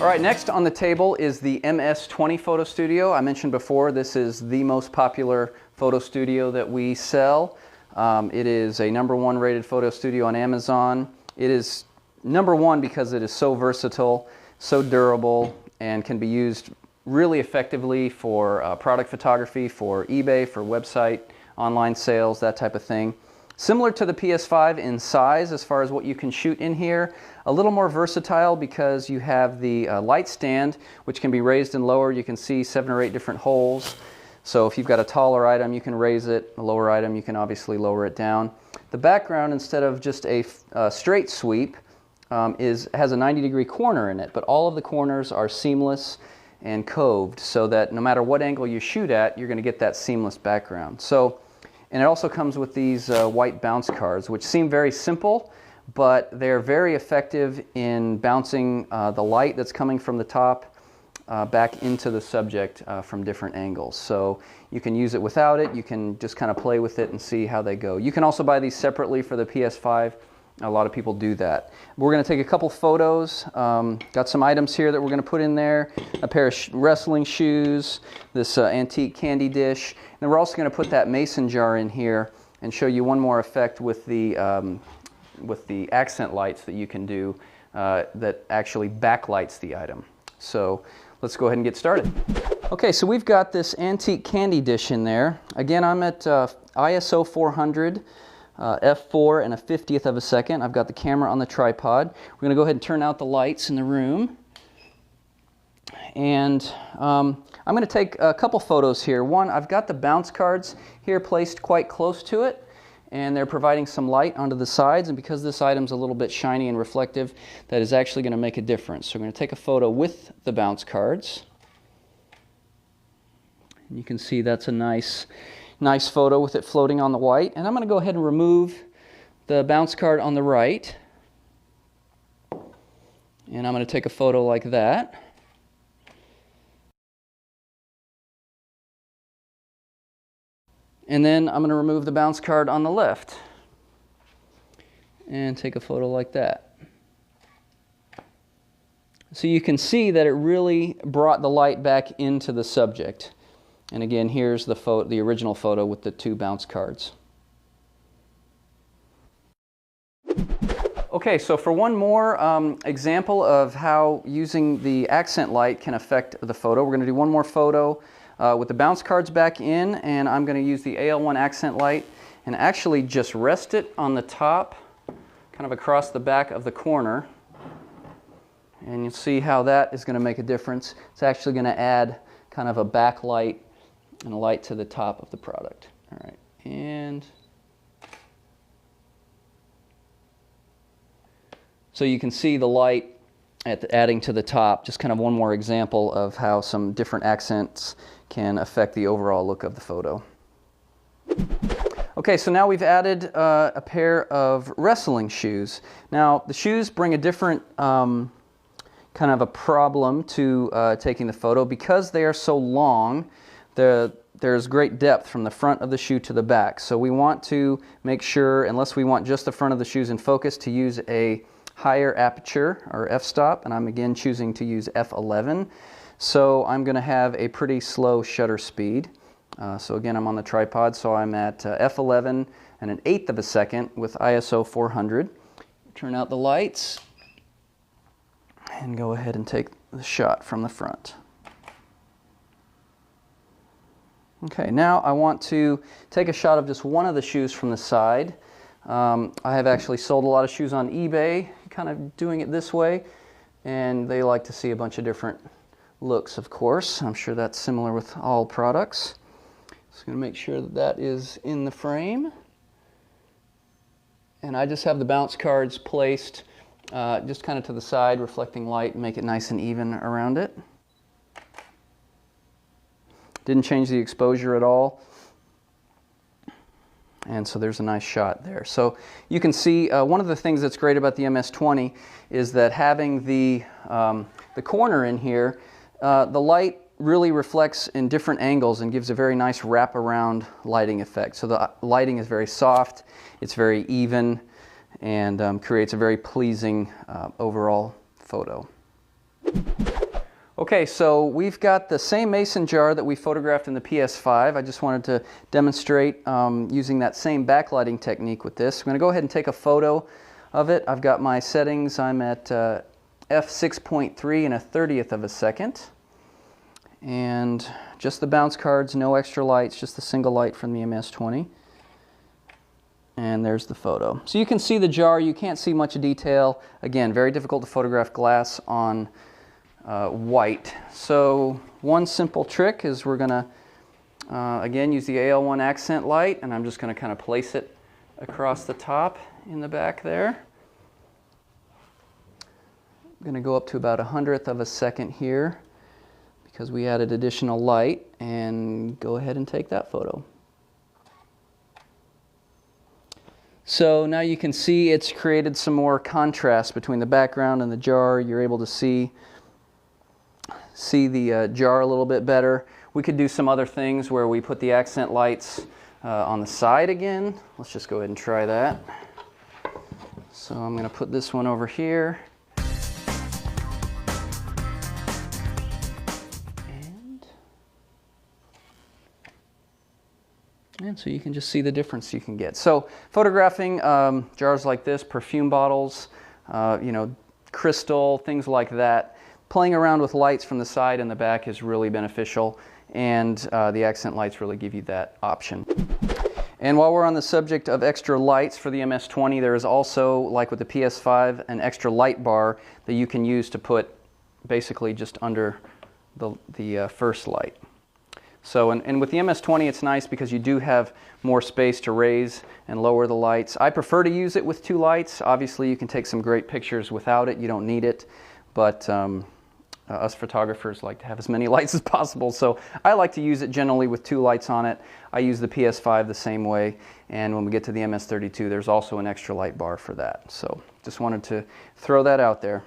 All right, next on the table is the MS-20 Photo Studio. I mentioned before, this is the most popular photo studio that we sell. It is a #1 rated photo studio on Amazon. It is #1 because it is so versatile, so durable, and can be used really effectively for product photography, for eBay, for website, online sales, that type of thing. Similar to the PS5 in size as far as what you can shoot in here. A little more versatile because you have the light stand, which can be raised and lowered. You can see 7 or 8 different holes. So if you've got a taller item, you can raise it. A lower item, you can obviously lower it down. The background, instead of just a straight sweep, has a 90-degree corner in it, but all of the corners are seamless and coved so that no matter what angle you shoot at, you're going to get that seamless background. And it also comes with these white bounce cards, which seem very simple, but they're very effective in bouncing the light that's coming from the top back into the subject from different angles. So you can use it without it. You can just kind of play with it and see how they go. You can also buy these separately for the PS5. A lot of people do that. We're going to take a couple photos. Got some items here that we're going to put in there. A pair of wrestling shoes, this antique candy dish. And then we're also going to put that mason jar in here and show you one more effect with the accent lights that you can do that actually backlights the item. So let's go ahead and get started. Okay, so we've got this antique candy dish in there. Again, I'm at ISO 400. F4 and a 50th of a second. I've got the camera on the tripod. We're going to go ahead and turn out the lights in the room. And I'm going to take a couple photos here. One, I've got the bounce cards here placed quite close to it, and they're providing some light onto the sides. And because this item's a little bit shiny and reflective, that is actually going to make a difference. So we're going to take a photo with the bounce cards. And you can see that's a nice photo with it floating on the white. And I'm going to go ahead and remove the bounce card on the right. And I'm going to take a photo like that. And then I'm going to remove the bounce card on the left. And take a photo like that. So you can see that it really brought the light back into the subject. And again, here's the original photo with the 2 bounce cards. Okay, so for one more example of how using the accent light can affect the photo, we're going to do one more photo with the bounce cards back in, and I'm going to use the AL1 accent light and actually just rest it on the top, kind of across the back of the corner. And you'll see how that is going to make a difference. It's actually going to add kind of a backlight and a light to the top of the product. All right, and so you can see the light adding to the top. Just kind of one more example of how some different accents can affect the overall look of the photo. Okay, so now we've added a pair of wrestling shoes. Now the shoes bring a different kind of a problem to taking the photo because they are so long. There's great depth from the front of the shoe to the back. So we want to make sure, unless we want just the front of the shoes in focus, to use a higher aperture or f-stop, and I'm again choosing to use f11. So I'm going to have a pretty slow shutter speed. So again, I'm on the tripod, so I'm at f11 and an 1/8 of a second with ISO 400. Turn out the lights and go ahead and take the shot from the front. Okay, now I want to take a shot of just one of the shoes from the side. I have actually sold a lot of shoes on eBay, kind of doing it this way, and they like to see a bunch of different looks, of course. I'm sure that's similar with all products. Just going to make sure that that is in the frame. And I just have the bounce cards placed just kind of to the side, reflecting light, and make it nice and even around it. Didn't change the exposure at all. And so there's a nice shot there. So you can see one of the things that's great about the MS-20 is that having the corner in here, the light really reflects in different angles and gives a very nice wraparound lighting effect. So the lighting is very soft, it's very even, and creates a very pleasing overall photo. Okay, so we've got the same mason jar that we photographed in the PS5. I just wanted to demonstrate using that same backlighting technique with this. I'm going to go ahead and take a photo of it. I've got my settings. I'm at f6.3 and 1/30th of a second. And just the bounce cards, no extra lights, just the single light from the MS-20. And there's the photo. So you can see the jar. You can't see much detail. Again, very difficult to photograph glass on white. So one simple trick is we're going to, again, use the AL1 accent light, and I'm just going to kind of place it across the top in the back there. I'm going to go up to about 1/100th of a second here because we added additional light, and go ahead and take that photo. So now you can see it's created some more contrast between the background and the jar. You're able to see the jar a little bit better. We could do some other things where we put the accent lights on the side again. Let's just go ahead and try that. So I'm going to put this one over here. And so you can just see the difference you can get. So photographing jars like this, perfume bottles, you know, crystal, things like that. Playing around with lights from the side and the back is really beneficial, and the accent lights really give you that option. And while we're on the subject of extra lights for the MS-20, there is also, like with the PS5, an extra light bar that you can use to put basically just under the first light. So, and with the MS-20, it's nice because you do have more space to raise and lower the lights. I prefer to use it with 2 lights. Obviously, you can take some great pictures without it. You don't need it, but us photographers like to have as many lights as possible, so I like to use it generally with 2 lights on it. I use the PS5 the same way, and when we get to the MS-32, there's also an extra light bar for that. So just wanted to throw that out there.